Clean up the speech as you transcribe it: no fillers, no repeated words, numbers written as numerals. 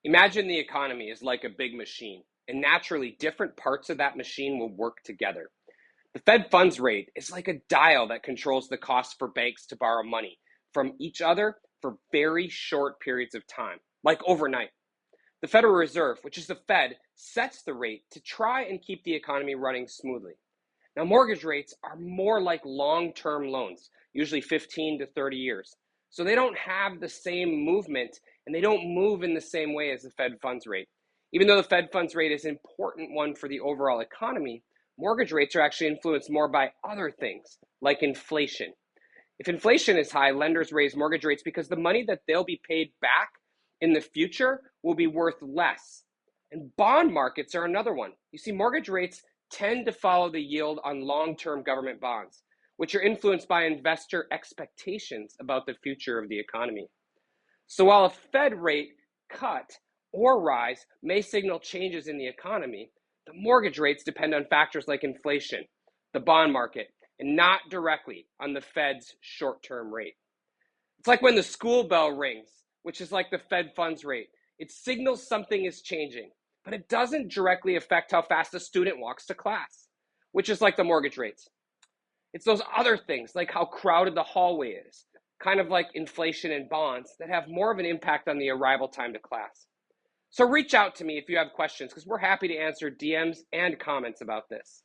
Imagine the economy is like a big machine, and naturally, different parts of that machine will work together. The Fed funds rate is like a dial that controls the cost for banks to borrow money from each other for very short periods of time, like overnight. The Federal Reserve, which is the Fed, sets the rate to try and keep the economy running smoothly. Now, mortgage rates are more like long term loans, usually 15 to 30 years. So they don't have the same movement and they don't move in the same way as the Fed funds rate. Even though the Fed funds rate is an important one for the overall economy, mortgage rates are actually influenced more by other things like inflation. If inflation is high, lenders raise mortgage rates because the money that they'll be paid back in the future will be worth less. And bond markets are another one. You see, mortgage rates tend to follow the yield on long-term government bonds, which are influenced by investor expectations about the future of the economy. So while a Fed rate cut or rise may signal changes in the economy, the mortgage rates depend on factors like inflation, the bond market, and not directly on the Fed's short-term rate. It's like when the school bell rings, which is like the Fed funds rate. It signals something is changing, but it doesn't directly affect how fast a student walks to class, which is like the mortgage rates. It's those other things, like how crowded the hallway is, kind of like inflation and bonds, that have more of an impact on the arrival time to class. So reach out to me if you have questions, because we're happy to answer DMs and comments about this.